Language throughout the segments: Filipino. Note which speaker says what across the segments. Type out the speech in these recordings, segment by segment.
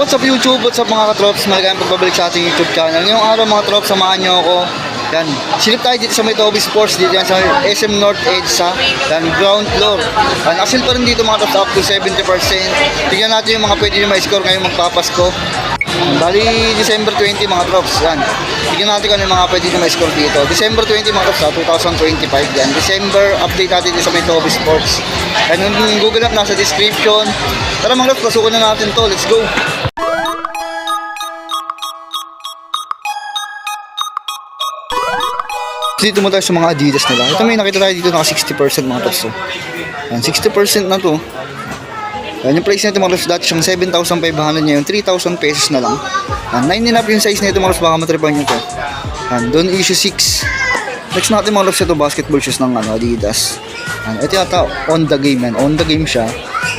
Speaker 1: What's up YouTube? What's up mga katrops? Maligayang pagbabalik sa ating YouTube channel. Ngayong araw mga trops, samahan nyo ako. Yan, silip tayo dito sa may Toby Sports, dito yan sa SM North Edge sa ground floor. Yan, asil pa rin dito mga trops, up to 70%. Tignan natin yung mga pwede nyo ma-score ngayong magpapasko. Bali December 20 mga trops. Yan, tignan natin kung ano yung mga pwede nyo ma-score dito. December 20 mga trops, 2025 yan. December, update natin dito sa may Toby Sports. Yan, yung Google Map nasa description. Tara mga trops, pasukan na natin to. Let's go! Dito mo tayo sa mga Adidas nila. Ito may nakita tayo dito naka 60% mga tops. Yan, 60% na to. Yan, yung price nito mga tops dati siyang 7,500 ngayon, 3,000 pesos na lang. Yan, 9 yung size nito mga tops, baka matripan nyo to. Yan, doon issue 6. Next natin mga tops, ito basketball shoes ng Adidas. Yan, ito yata on the game yan. On the game siya.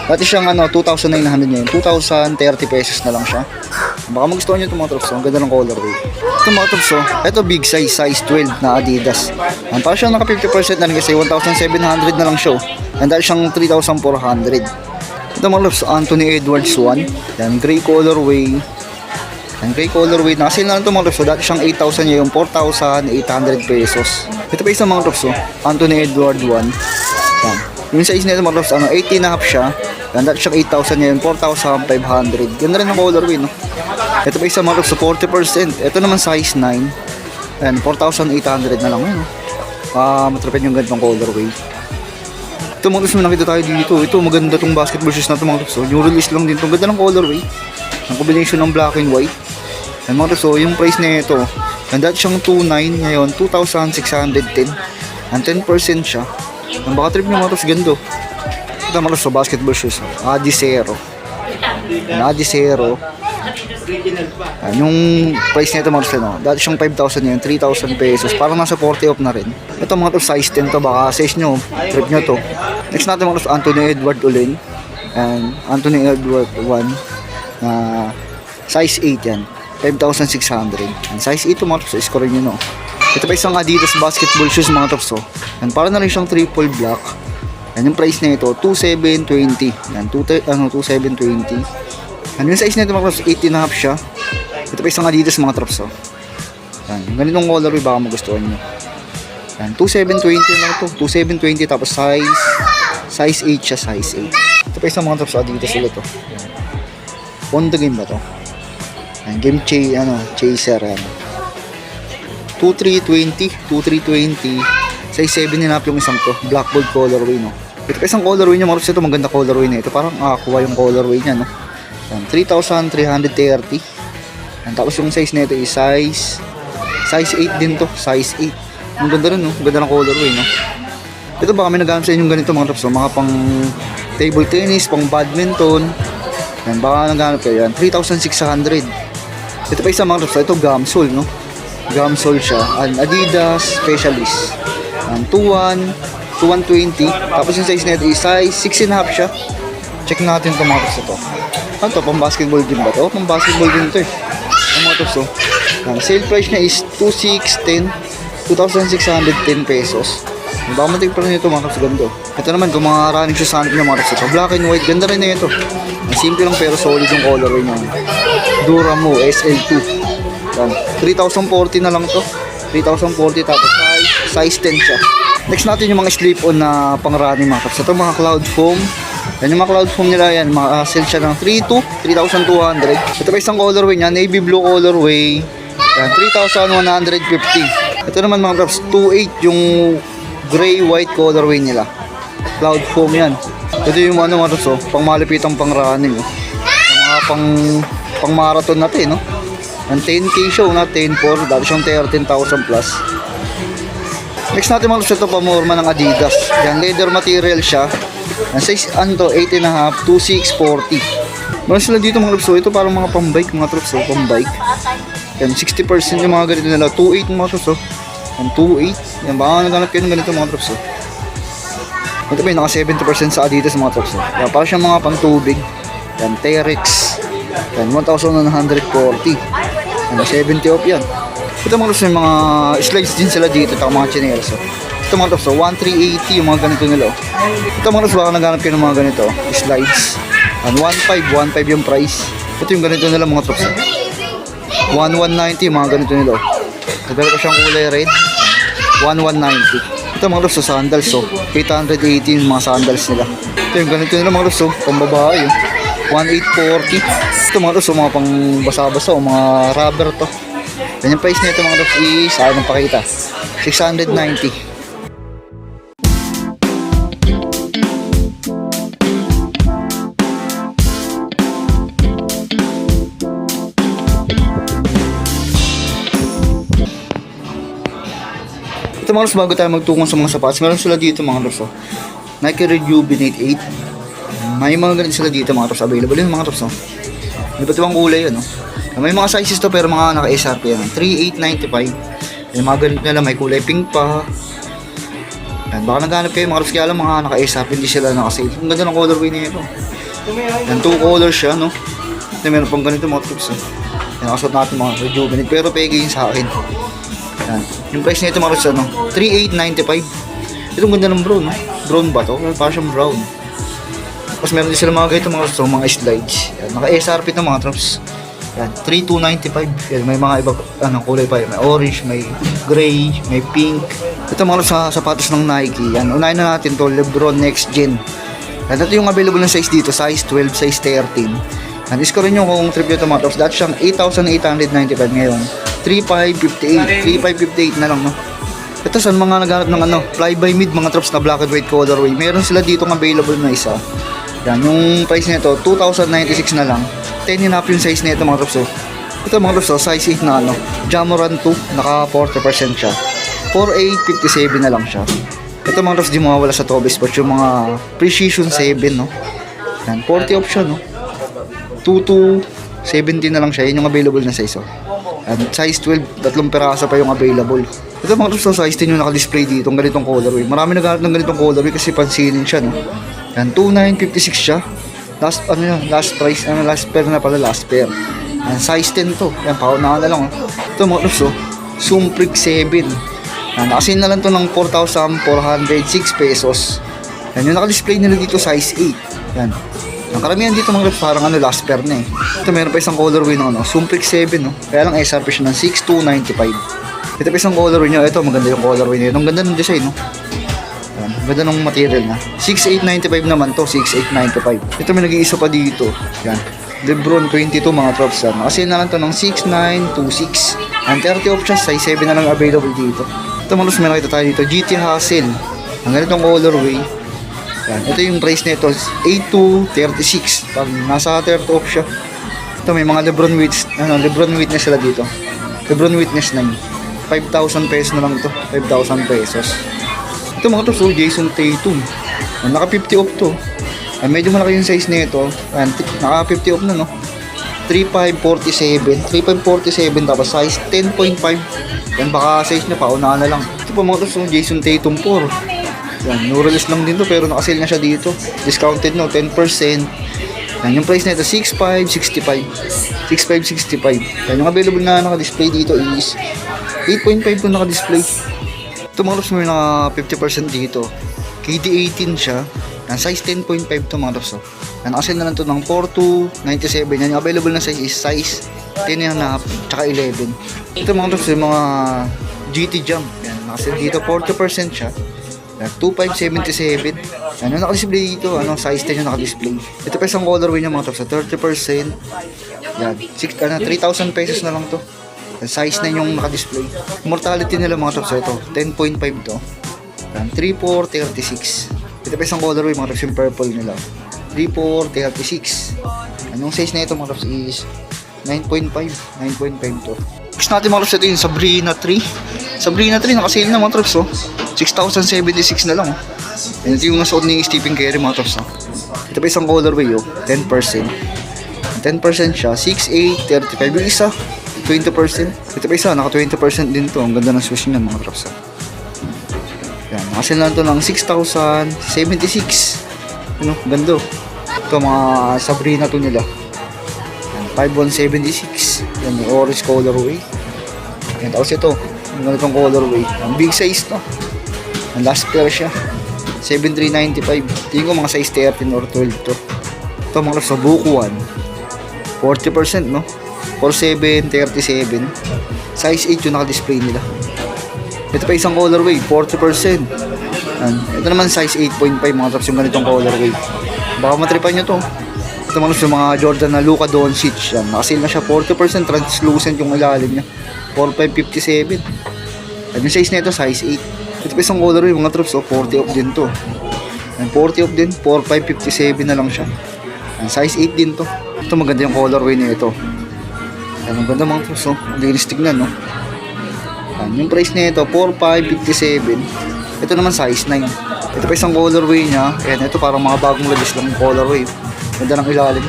Speaker 1: Dati siyang 2,900 ngayon, 2,030 pesos na lang siya. Baka magustuhan nyo ito mga tops. Ang ganda ng colorway. Ito mga tops, ito big size, size 12 na Adidas. Yan, para siyang naka 50% na rin kasi 1,700 na lang siya. Yan, dahil siyang 3,400. Ito mga tops, Anthony Edwards 1. Yan, gray colorway. Yan, gray colorway. Nakasil na lang ito mga tops. Dati siyang 8,000 ngayon, 4,800 pesos. Ito pa isang mga tops, Anthony Edwards 1. Yan, yung size nito mga tops, 18.5 siya. Yan, dati siyang 8,000 ngayon, 4,500. Ganda rin ang colorway, no? Ito pa isa mga tops, 40%. Ito naman size 9. Ayan, 4,800 na lang yun. Matrapin yung ganitong colorway. Ito mga tops, nakita tayo dito. Ito maganda tong basketball shoes na ito mga tops. New release lang din ito. Ganda ng colorway. Ang combination ng black and white. Ayan mga tops, yung price na ito. Ayan, dati siyang 2,900. Ngayon, 2,610. Ayan, 10% siya. Ayan, baka trip nyo mga tops, ganda. Ito mga tops, basketball shoes. Adizero. Ayan, Adizero. Yung price nito mga tops, dati siyang 5,000 ngayon, 3,000 pesos. Parang nasa 40 off na rin. Ito mga tops, size 10 to. Baka size nyo, trip nyo to. Next natin mga tops, Anthony Edwards ulit. And Anthony Edwards 1 na size 8 yan, 5,600. And size 8 mga tops, score nyo, no. Ito pa isang Adidas basketball shoes mga tops. And para na rin siyang triple black. And yung price na ito, 2,720. Yan, 2,720. Ano yung size nito mga trops, 18.5 siya. Ito pa isang Adidas mga trops. Yan, ganitong colorway baka magustuhan nyo. Yan, 2,720 lang ito. 2,720 tapos size 8 siya, size 8. Ito pa isang mga trops, Adidas sila ito. On the game ba ito? Yan, game chaser. 2,320. Size 7.5 yung isang to. Black gold colorway, no. Ito pa isang colorway niya mga trops, ito maganda colorway na ito. Parang aqua yung colorway niya, no. 3,330. Tapos yung size nito is size 8 din to, size 8. Ang ganda rin, no? Ganda ng colorway, no? Ito baka may naghanap sa inyong ganito mga tops, mga pang table tennis, pang badminton. Yan, baka naghanap kayo yan, 3,600. Ito pa isa mga tops, ito Gamsol, no? Gamsol siya, Adidas Specialist. 2,120. Tapos yung size nito is size 6.5 siya. Check natin ito mga tops ito. Ano to? Pang basketball din ba ito? Pang basketball din ito eh. Ang mga tops sale price niya is 2,610 pesos. Baka matig pa rin ito mga tops, ganda. Ito naman kung mga running shoes hanap niya mga tops ito. Black and white, ganda rin na ito. Simple lang pero solid yung colorway niya. Duramo SL2. 3,040 na lang to. 3,040 tapos size 10 siya. Next natin yung mga slip-on na pang running mga tops. Ito mga cloud foam. Yan yung mga cloud foam nila yan, sell siya ng 3,200. Ito pa isang colorway niya, navy blue colorway. Yan, 3,150. Ito naman mga tops, 2,800 yung gray white colorway nila. Cloud foam yan. Ito yung mga tops, pang malipitang pang running. Mga pang marathon natin, no? Yan, 10K show na 10,400, dati siyang 13,000 plus. Next natin mga tops, ito pamorma ng Adidas. Yan, leather material siya. Ang size 8.5, 2,640. Meron sila dito mga trops, ito parang mga pang-bike mga trops, pang-bike. Yan, 60% yung mga ganito nila, 2,800 mga trops. Yan, 2,800. Yan, baka naghanap kayo ng ganito mga trops. Ito ba yung naka 70% sa Adidas mga trops. Yan, parang siyang mga pang-tubig. Yan, Terex. Yan, 1,140. Yan, 70 off yan. Ito mga trops, yung mga slides din sila dito, at mga chineros. Ito mga tops, 1,380 yung mga ganito nila. Ito mga tops, baka naghanap kayo ng mga ganito, slides. 1,500 yung price. Ito yung ganito nila mga trops. 1190 mga ganito nila. Nagdala ko siyang kulay red. 1190. Ito mga trops, sandals. 880 yung mga sandals nila. Ito yung ganito nila mga trops. Pambabae. 1840. Ito mga trops, mga pang basa-basa o mga rubber to. Yan yung price nito mga trops is, ayaw nang pakita, 690. Ito mga trops, bago tayo magtungon sa mga sapatos, meron sila dito mga trops. Nike Rejuvenate 8. May mga ganito sila dito mga trops, available yun mga trops. Iba't ibang kulay yun. May mga sizes to pero mga naka-SRP yan. 3,895. Yung mga ganito nila, may kulay pink pa. Yan, baka naghanap kayo mga trops, kaya lang mga naka-SRP, hindi sila naka-sale. Ang ganda ng colorway na ito. Yan, 2 colors siya, no? Ito, meron pang ganito mga trops. Yan, nakasuot natin mga Rejuvenate, pero peke yun sa akin. Yan. Yung price nito mga trops, 3,895. Itong ganda ng brown, no? Brown ba to? Parang siyang brown. Tapos meron din sila mga ganito mga trops, mga slides. Yan, naka-SRP ito mga trops. Yan, 3,295. Yan, may mga iba kulay pa. May orange, may gray, may pink. Ito mga trops, sa sapatos ng Nike. Yan, unahin na natin to, LeBron Next Gen. Yan, ito yung available na size dito, size 12, size 13. Yan, score nyo kung trip nyo ito mga trops. Dati siyang 8,895 ngayon. 3,558 na lang, no? Ito sa mga naghanap ng fly by mid mga trops na black and white colorway, meron sila dito ng available na isa. Yan, yung price nito 2,096 na lang. 10.5 yung size nito mga trops. Ito mga trops, size 8 na Jamoran 2, naka 40% siya. 4,857 na lang siya. Ito mga trops, di mawawala sa Toby Sports yung mga Precision 7, no? Yan, 40 option, no? 2,270 na lang siya. Yun yung available na size, And size 12, 3 peraso pa yung available. Ito mga trops, size 10 yung naka-display dito, ang ganitong colorway. Marami naghahanap ng ganitong colorway kasi pansinin siya, no? Yan, 2,956 siya. Last price, last pair na pala, last pair. Yan, size 10 to. Yan, paunahan na lang, Ito mga trops, Sumprix 7. Yan, nakasin na lang to ng 4,406 pesos. Yan, yung naka-display nila dito, size 8. Yan. Ang karamihan dito mga trops, parang last pair na eh. Ito meron pa isang colorway ng Sumprix 7, no? Kaya lang SRP siya ng 6,295. Ito pa isang colorway niya. Ito maganda yung colorway niya. Ang ganda ng design, no? Ayan, ang ganda ng material na. 6,895 naman to, 6,895. Ito may nag-iisa pa dito. Yan. LeBron 22 mga trops. Kasi na lang to ng 6,926. And 30 options, size 7 na lang available dito. Ito mga trops, may nakita tayo dito. GT Hustle. Ang ganitong colorway. Yan. Ito yung price nito, 8,236. Pag nasa 30 off siya. Ito may mga LeBron Witness sila dito. LeBron Witness 9. 5,000 pesos na lang ito. 5,000 pesos. Ito mga trops, Jason Tatum. Naka 50 off to. Medyo malaki yung size nito. Naka 50 off na, no? 3,547. 3,547 tapos size 10.5. Yan, baka size niya paunahan na lang. Ito pa mga trops, Jason Tatum 4. Yan, no release lang din to pero naka-sale na siya dito. Discounted, no, 10%. Yan, yung price nito 6,565. 6,565. Yan, yung available na naka-display dito is 8.5 to naka-display. Ito mga trops, may naka 50% dito. KD18 siya. Yan, size 10.5 to mga trops. Yan, naka-sale na lang to ng 4,297. Yan, yung available na size is size 10.5 tsaka 11. Ito mga trops, yung mga GT Jump. Yan, naka-sale dito 40% siya. 2,577. Ano naka-display dito? Size 10 yung naka-display. Ito pa isang colorway niya mga trops, 30%. Yan, 3,000 pesos na lang to. Size 9 yung naka-display. Mortality nila mga trops, ito 10.5 to. Yan, 3,436. Ito pa isang colorway mga trops, yung purple nila. 3,436. Anong size na ito mga trops is 9.5 to. Next natin mga trops, ito yung Sabrina 3. Sabrina 3 naka-sale na mga trops, 6,076 na lang. Ito yung nasuot ni Stephen Curry mga trops. Ito pa isang colorway 10%. 10% siya, 6,835. Yung isa, 20%. Ito pa isa, naka 20% din to. Ang ganda ng swoosh niyan mga trops. Yan, naka-sale na to ng 6,076. Ganda. Ito mga Sabrina to nila. Yan, 5,176. Yan, yung orange colorway. Yan, tapos ito, yung ganitong colorway. Ang big size to. Ang last pair siya 7,395. Tingin ko mga size 13 or 12 to. Ito mga trops, Bukuan. 40%, no? 47, 37. Size 8 yung naka-display nila. Ito pa isang colorway, 40%. Yan. Ito naman size 8.5 mga traps yung ganitong colorway. Baka matripan nyo to. Ito mga yung mga Jordan na Luka Doncic. Yan. Nakasil na siya 40%, translucent yung ilalim niya. 4557. At yung size nito size 8. Ito pa isang colorway mga traps, 40 off din to. Yan, 40 off din, 4557 na lang siya. Yan, size 8 din to. Ito maganda yung colorway na ito. Yan, maganda mga traps, ang linis tignan, no? Yan, yung price nito 4557. Ito naman size 9. Ito pa isang colorway niya. Ayan, ito parang mga bagong labis lang yung colorway. Ganda ng ilalim.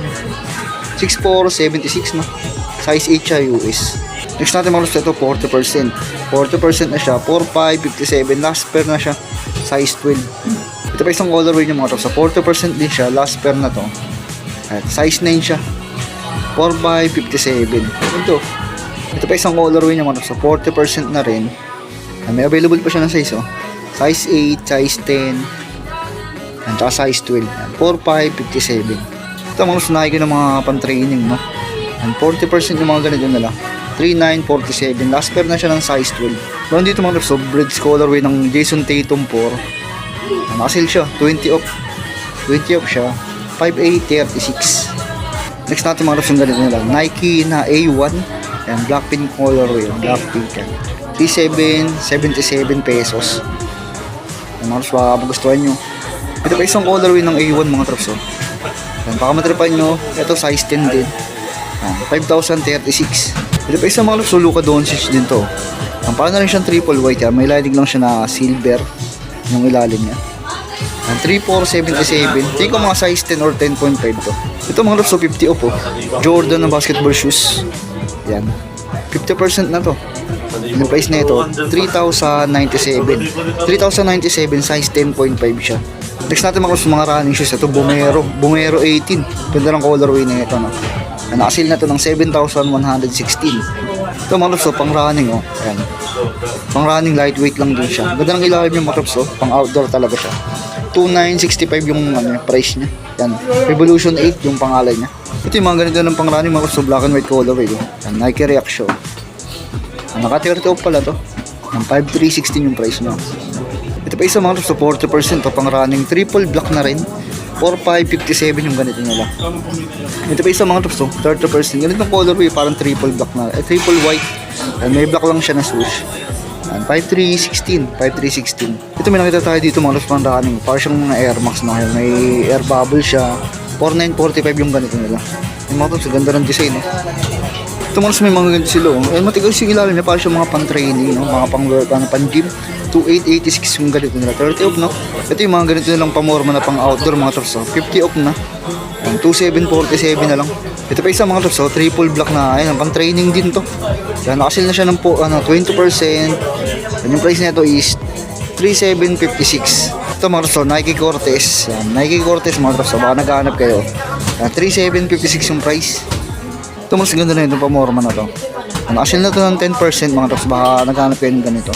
Speaker 1: 6476, no? Size 8 siya US. Next natin mga ito 40%. 40% na siya. 4557. Last pair na siya. Size 12. Ito pa isang colorway niya mga to. Sa 40% din siya. Last pair na to. At size 9 siya. 4557. Ito pa isang colorway niya mga to. Sa 40% na rin. May available pa siya ng size, oh. Size 8, size 10, at saka size 12. 4557. Ito mga sunay ko ng mga pan-training, no? And 40% yung mga ganito nila. 3947. Last pair na siya ng size 12. Meron dito mga so bridge colorway ng Jason Tatum 4. Nakasil siya, 20 off. 20 off siya, 5836. Next natin mga yung ganito nila. Nike na A1 and Blackpink colorway. Blackpink yan. 3777 pesos. Ang mga baka magustuhan nyo. Ito pa isang colorway ng A1 mga traps, oh. Yan, baka matripan nyo. Ito size 10 din. 5,036. Ito pa isang mga traps, Luka Doncic din to. Ang parang na rin siyang triple white yan. May lining lang siya na silver yung ilalim niya. 3477. Tingin ko mga size 10 or 10.5 to. Ito mga traps, 50 off, oh. Jordan na basketball shoes. Yan. 50% na to. Yung price na ito, 3,097. 3,097, size 10.5 siya. Next natin mga running shoes. Ito, Bumero 18. Ganda ng colorway na ito, no? Nakasil na ito ng 7,116. Ito mga traps, pang running, oh. Ayan. Pang running, lightweight lang din siya. Ganda ng ilalim yung mga traps, oh. Pang outdoor talaga siya. 2,965 yung price niya. Yan. Revolution 8 yung pangalan niya. Ito yung mga ganito ng pang running mga traps, black and white colorway, oh. Yan, Nike Reaction. Naka-30 off pala to. Ang 5,316 yung price niya. Ito pa isa mga to 40% to pang running. Triple black na rin. 4,557 yung ganito nila. Ito pa isa mga to 30%. Ganitong colorway parang triple black na. Triple white. And may black lang siya na swoosh. And 5,316. 5,316. Ito may nakita tayo dito mga pang running. Parang siyang Air Max na kayo. May air bubble siya. 4,945 yung ganito nila. Yung mga to ganda ng design, eh. Ito mga may mga ganito sila, oh. Matigas yung ilalim niya, parang yung mga pang-training, no? Mga pang-work, pang-gym. 2,886 yung ganito nila, 30 off, no? Ito yung mga ganito nilang pamorma na pang-outdoor mga traps, oh. 50 off na. 2,747 na lang. Ito pa isa mga traps, oh. Triple black na, ayun, pang-training din to. Yan, nakasil na siya ng 20%. And yung price nito is 3,756. Ito mga traps, oh. Nike Cortez. Yan, Nike Cortez mga traps, oh. Baka naghahanap kayo. 3,756 yung price. Ito mas ganda na itong pamorma na to. Nakasil na to ng 10% mga traps. Baka naghanap kayo ng ganito.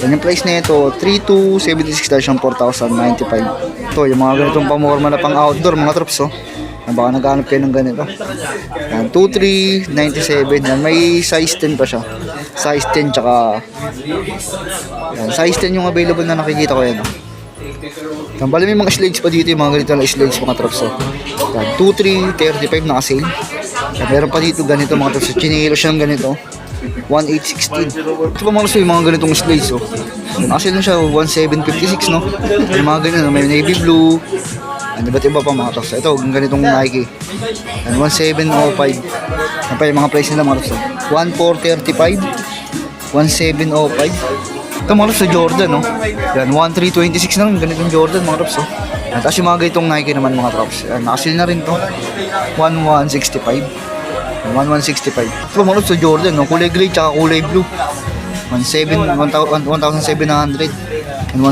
Speaker 1: Yan yung price na ito. 3,276 dahil siyang 4,095. Ito yung mga ganitong pamorma na pang outdoor mga traps, oh. Baka naghanap kayo ng ganito. Yan, 2,397. Yan, may size 10 pa siya. Size 10 tsaka yan, size 10 yung available na nakikita ko yan, oh. Yan, bali may mga slides pa dito. Yung mga ganito na slides mga traps, oh. Yan, 2,335 naka-sale. Meron pa dito ganito mga traps. Chinelo siya ng ganito. 1,816. Ito pa mga yung mga ganitong slides, oh. Actually na siya 1,756, no? Yung mga ganito, may navy blue. Ano ba't iba pa mga traps? Ito, ganitong Nike. 1,705. Yan pa yung mga price nila mga traps. 1,435. 1,705. Ito mga traps sa Jordan, no? Yan, 1,326 na rin. Ganitong Jordan mga traps, oh. Tapos yung mga ganitong Nike naman mga traps. Nakasil na rin to. 1,165. 1,165. Ito mga traps sa Jordan, no? Kulay gray tsaka kulay blue. 1,700 and 1,700. Ito mga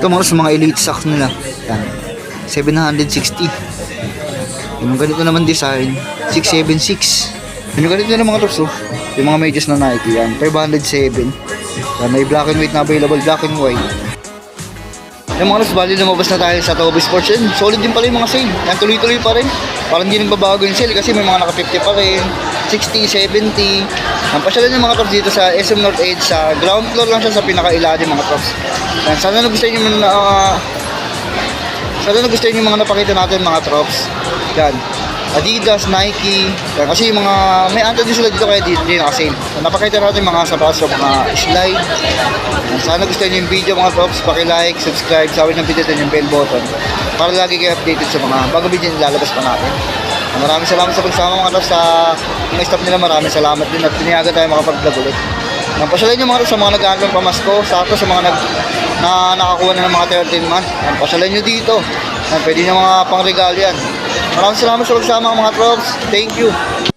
Speaker 1: traps mga elite socks nila. Yan. 760. Yung ganito naman design. 676. Yung ganito na mga traps, oh. Yung mga medyas na Nike. Yan. 507. Yan. May black and white na available. Black and white. Yung mga Tops, bali lumabas na tayo sa Toby Sports yun. Solid din pala yung mga sale. Yan, tuloy-tuloy pa rin. Parang hindi nagbabago yung sale kasi may mga naka-50 pa rin. 60, 70. Ang pasyalan yung mga Tops dito sa SM North Edge. Sa ground floor lang siya sa pinaka-ilalim mga Tops. Yan, sana nagustuhan yung mga napakita natin mga Tops. Yan. Adidas, Nike, yan, kasi yung mga may anto din sila dito kaya dito din nakasale. So, napakita natin mga sapatos, so, mga slide. Yan, sana gusto niyo yung video mga Tops, paki-like, subscribe, sabi ng video din yung bell button para lagi kayo updated sa mga bago video na lalabas pa natin. Maraming salamat sa pagsama mga Tops, sa mga staff nila, maraming salamat din at pinayagan tayo makapag-vlog ulit. Pasyalan nyo mga Tops sa mga nag-aantong pamasko, sakto sa mga nakakuha na ng mga 13 month. Pasyalan nyo dito. Yan, pwede nyo mga pangregalo yan. Maraming salamat sa pagsama mga Tops. Thank you.